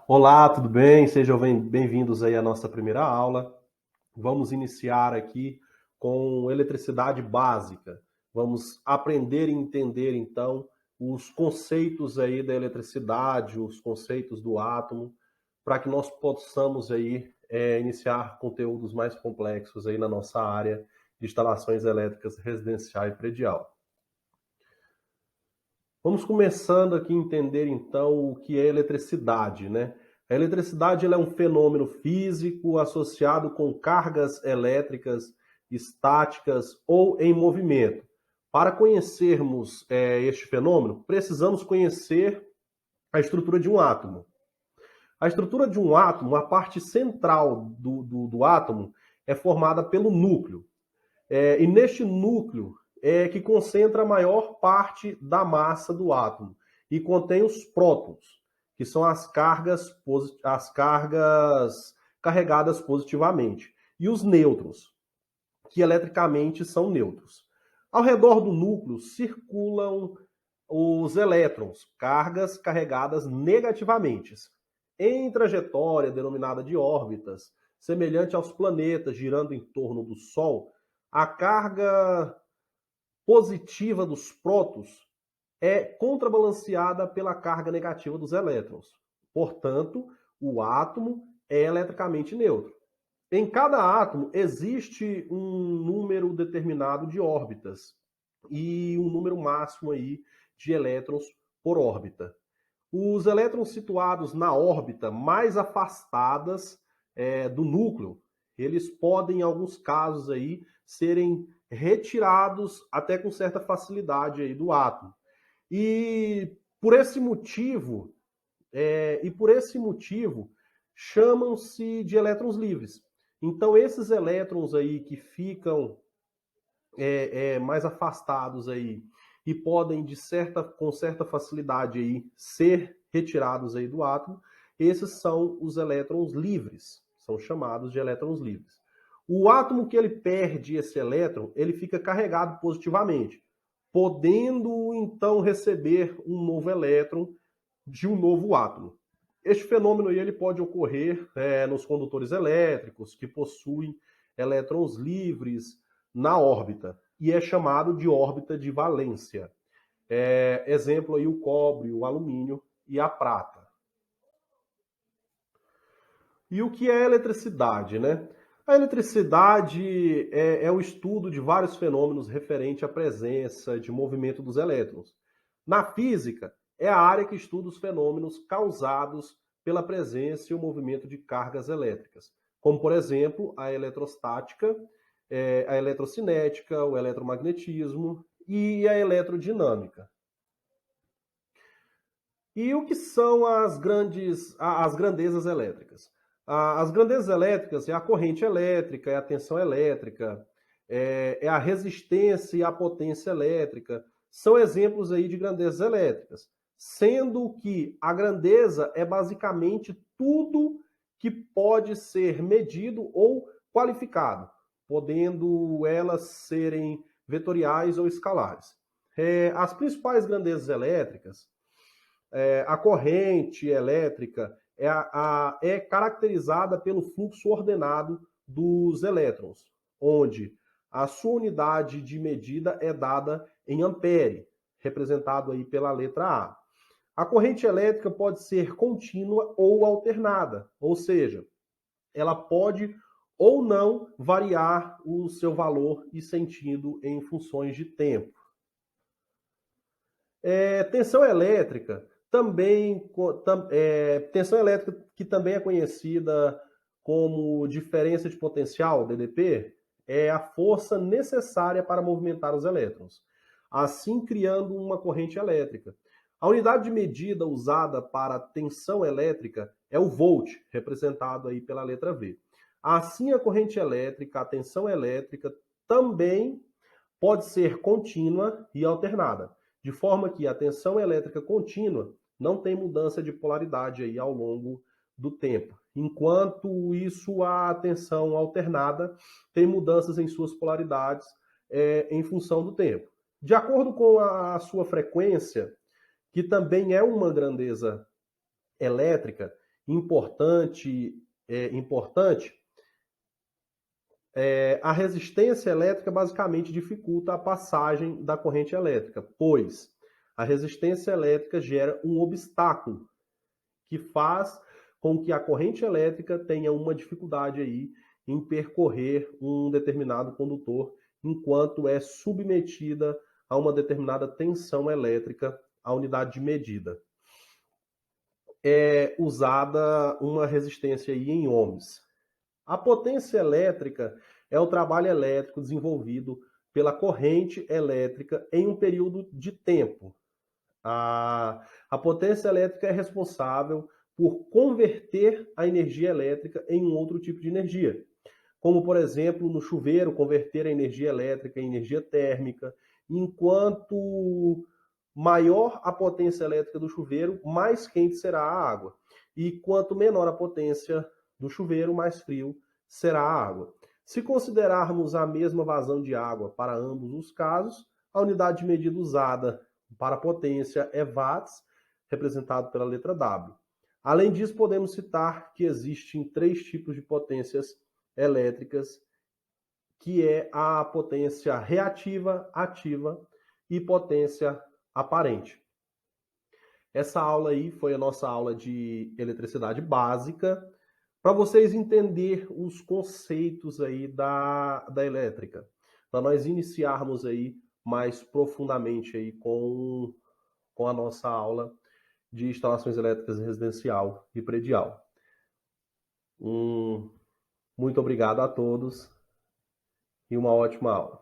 Olá, tudo bem? Sejam bem-vindos aí à nossa primeira aula. Vamos iniciar aqui com eletricidade básica. Vamos aprender e entender então os conceitos aí da eletricidade, os conceitos do átomo, para que nós possamos aí iniciar conteúdos mais complexos aí na nossa área de instalações elétricas residencial e predial. Vamos começando aqui a entender então o que é eletricidade, né? A eletricidade ela é um fenômeno físico associado com cargas elétricas estáticas ou em movimento. Para conhecermos este fenômeno, precisamos conhecer a estrutura de um átomo. A estrutura de um átomo, a parte central do átomo, é formada pelo núcleo. E neste núcleo é que concentra a maior parte da massa do átomo e contém os prótons, que são as cargas carregadas positivamente, e os nêutrons, que eletricamente são neutros. Ao redor do núcleo circulam os elétrons, cargas carregadas negativamente, em trajetória denominada de órbitas, semelhante aos planetas girando em torno do Sol. A carga positiva dos prótons é contrabalanceada pela carga negativa dos elétrons. Portanto, o átomo é eletricamente neutro. Em cada átomo existe um número determinado de órbitas e um número máximo aí de elétrons por órbita. Os elétrons situados na órbita mais afastadas do núcleo, eles podem, em alguns casos aí, serem retirados até com certa facilidade aí do átomo. E por esse motivo, chamam-se de elétrons livres. Então, esses elétrons aí que ficam mais afastados aí e podem com certa facilidade aí ser retirados aí do átomo, esses são os elétrons livres, são chamados de elétrons livres. O átomo que ele perde esse elétron, ele fica carregado positivamente, podendo então receber um novo elétron de um novo átomo. Este fenômeno aí, ele pode ocorrer nos condutores elétricos que possuem elétrons livres na órbita, e é chamado de órbita de valência. Exemplo aí o cobre, o alumínio e a prata. E o que é eletricidade, né? A eletricidade é o estudo de vários fenômenos referente à presença de movimento dos elétrons. Na física, é a área que estuda os fenômenos causados pela presença e o movimento de cargas elétricas, como, por exemplo, a eletrostática, a eletrocinética, o eletromagnetismo e a eletrodinâmica. E o que são as grandezas elétricas? As grandezas elétricas é a corrente elétrica, é a tensão elétrica, é a resistência e a potência elétrica. São exemplos aí de grandezas elétricas, sendo que a grandeza é basicamente tudo que pode ser medido ou qualificado, podendo elas serem vetoriais ou escalares. As principais grandezas elétricas, a corrente elétrica é caracterizada pelo fluxo ordenado dos elétrons, onde a sua unidade de medida é dada em ampere, representado aí pela letra A. A corrente elétrica pode ser contínua ou alternada, ou seja, ela pode ou não variar o seu valor e sentido em funções de tempo. Tensão elétrica tensão elétrica que também é conhecida como diferença de potencial, DDP, é a força necessária para movimentar os elétrons, assim criando uma corrente elétrica. A unidade de medida usada para tensão elétrica é o volt, representado aí pela letra V. Assim, a corrente elétrica, a tensão elétrica, também pode ser contínua e alternada, de forma que a tensão elétrica contínua não tem mudança de polaridade aí ao longo do tempo, enquanto isso a tensão alternada tem mudanças em suas polaridades em função do tempo. De acordo com a sua frequência, que também é uma grandeza elétrica importante, a resistência elétrica basicamente dificulta a passagem da corrente elétrica, pois a resistência elétrica gera um obstáculo que faz com que a corrente elétrica tenha uma dificuldade aí em percorrer um determinado condutor, enquanto é submetida a uma determinada tensão elétrica, a unidade de medida. É usada uma resistência aí em ohms. A potência elétrica é o trabalho elétrico desenvolvido pela corrente elétrica em um período de tempo. A potência elétrica é responsável por converter a energia elétrica em um outro tipo de energia. Como, por exemplo, no chuveiro, converter a energia elétrica em energia térmica. Enquanto maior a potência elétrica do chuveiro, mais quente será a água. E quanto menor a potência do chuveiro, mais frio será a água. Se considerarmos a mesma vazão de água para ambos os casos, a unidade de medida usada para a potência é watts, representado pela letra W. Além disso, podemos citar que existem 3 tipos de potências elétricas, que é a potência reativa, ativa e potência aparente. Essa aula aí foi a nossa aula de eletricidade básica, para vocês entenderem os conceitos aí da elétrica, para nós iniciarmos aí mais profundamente aí com a nossa aula de instalações elétricas residencial e predial. Muito obrigado a todos e uma ótima aula.